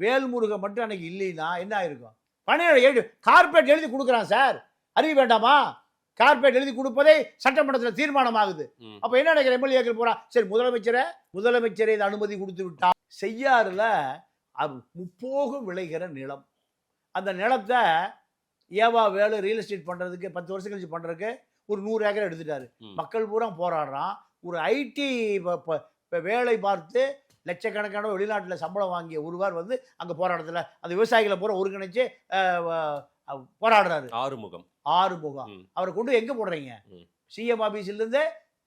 வேல்முருகன் மட்டும் அன்னைக்கு இல்லைன்னா என்ன ஆயிருக்கும்? 17 கார்பரேட் எழுதி கொடுக்குறான் சார், அறிய வேண்டாமா? கார்பரேட் எழுதி கொடுப்பதே சட்டமன்றத்தில் தீர்மானமாகுது. அப்ப என்ன நினைக்கிற எம்எல்ஏக்கள் போறா, சரி முதலமைச்சரே இதை அனுமதி கொடுத்து விட்டா. செய்யாறுல முப்போகம் விளைகிற நிலம், அந்த நிலத்தை ஏவா வேலு ரியல் எஸ்டேட் பண்றதுக்கு 10 வருஷம் கழிச்சு பண்றதுக்கு ஒரு 100 ஏக்கர் எடுத்துட்டாரு. மக்கள் பூரா போராடுறான். ஒரு ஐடி வேலை பார்த்து லட்சக்கணக்கான வெளிநாட்டில் சம்பளம் வாங்கிய ஒருவர் வந்து அங்க போராட்டத்தில் அந்த விவசாயிகளை பூரா ஒருங்கிணைச்சு போராடுறாரு. ஆறுமுகம் அவரை கொண்டு எங்க போடுறீங்க? சிஎம் ஆபீஸ்ல இருந்து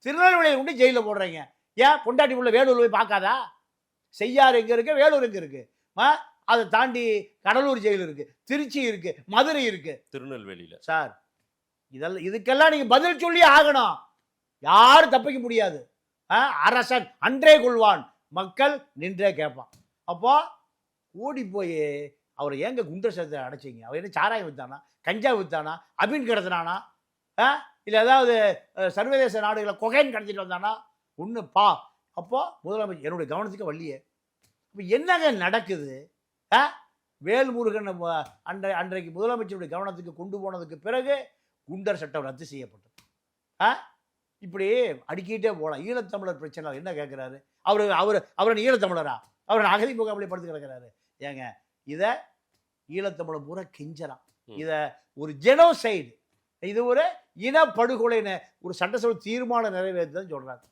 திருநெல்வேலியை கொண்டு ஜெயில போடுறீங்க. ஏன் பொண்டாட்டி உள்ள வேலூர் போய் பார்க்காதா? செய்யாறு எங்க இருக்கு, வேலூர் எங்க இருக்கு? அதை தாண்டி கடலூர் ஜெயில் இருக்கு, திருச்சி இருக்கு, மதுரை இருக்கு, திருநெல்வேலியில. சார் இதுக்கெல்லாம் நீங்க பதில் சொல்லி ஆகணும். யாரும் தப்பிக்க முடியாது. அரசன் அன்றே கொள்வான், மக்கள் நின்றே கேட்பான். அப்போ ஓடி போய் அவரை ஏங்க குண்டர் சட்டத்தை அடைச்சிங்க? அவர் என்ன சாராயம் வித்தானா, கஞ்சா வித்தானா, அபின் கடத்தினானா, இல்லை ஏதாவது சர்வதேச நாடுகளை கொகைன் கடத்திட்டு வந்தானா? ஒன்று பா. அப்போ முதலமைச்சர் என்னுடைய கவனத்துக்கு வள்ளியே. இப்போ என்னங்க நடக்குது? வேல்முருகன் அன்றைக்கு முதலமைச்சருடைய கவனத்துக்கு கொண்டு போனதுக்கு பிறகு குண்டர் சட்டம் ரத்து செய்யப்பட்டது. இப்படி அடிக்கிட்டே போகலாம். ஈழத்தமிழர் பிரச்சனை என்ன கேட்குறாரு? அவர் ஈழத்தமிழரா? அவர் அகதி முகாமிலே படுத்து கிடக்கிறாரு. ஏங்க இதை ஈழத்தமிழர் பூரா கெஞ்சறான். இதை ஒரு ஜெனோசைடு, இது ஒரு இனப்படுகொலைன்னு ஒரு சட்டசபை தீர்மானம் நிறைவேற்றுன்னு சொல்றாங்க.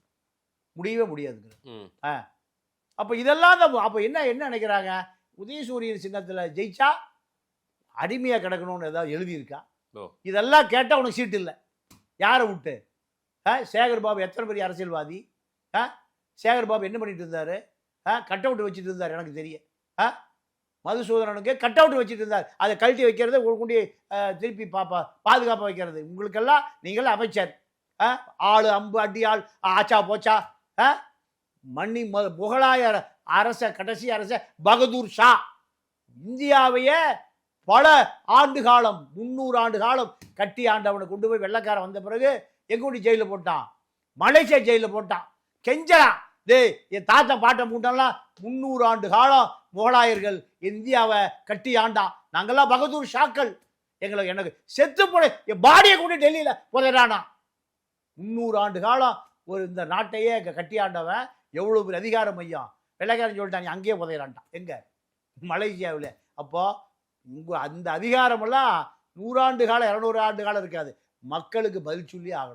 முடியவே முடியாதுங்க. அப்போ இதெல்லாம் தான். அப்போ என்ன நினைக்கிறாங்க? உதயசூரியன் சின்னத்தில் ஜெயிச்சா அடிமையாக கிடக்கணும்னு ஏதாவது எழுதியிருக்கா? இதெல்லாம் கேட்டால் உனக்கு சீட்டு இல்லை. யாரை விட்டு? சேகர் பாபு எத்தனை பெரிய அரசியல்வாதி? சேகர் பாபு என்ன பண்ணிட்டு இருந்தாரு? கட் அவுட் வச்சுட்டு இருந்தார். எனக்கு தெரியும். மதுசூதனனுக்கு கட் அவுட் வச்சுட்டு இருந்தார். அதை கழட்டி வைக்கிறது, கொண்டு திருப்பி பாதுகாப்பாக வைக்கிறது. உங்களுக்கெல்லாம் நீங்களாம் அமைச்சர். ஆளு அம்பு அடி ஆள் ஆச்சா போச்சா? மன்னி முகலாய அரச கடைசி அரச பகதூர் ஷா இந்தியாவையே பல ஆண்டு காலம் 300 ஆண்டு காலம் கட்டி ஆண்டவனை கொண்டு போய் வெள்ளக்காரன் வந்த பிறகு எங்கூடி ஜெயிலில் போட்டான், மலேசியா ஜெயிலில் போட்டான். கெஞ்சலாம், என் தாத்தா பாட்டை மூட்டெல்லாம் 300 ஆண்டு காலம் முகலாயர்கள் இந்தியாவை கட்டி ஆண்டான். நாங்கெல்லாம் பகதூர் ஷாக்கள். எனக்கு செத்து போன என் பாடியை கொண்டு டெல்லியில் புதைறானா. 300 ஆண்டு காலம் ஒரு இந்த நாட்டையே கட்டி ஆண்டவன் எவ்வளோ பெரிய அதிகார மையம். வெள்ளைக்காரன் சொல்லிட்டான், அங்கேயே புதையிறான்ட்டான். எங்க? மலேசியாவில். அப்போ அந்த அதிகாரமெல்லாம் 100 ஆண்டு காலம் 200 ஆண்டு காலம் இருக்காது. மக்களுக்கு பதில் சொல்லி ஆகணும்.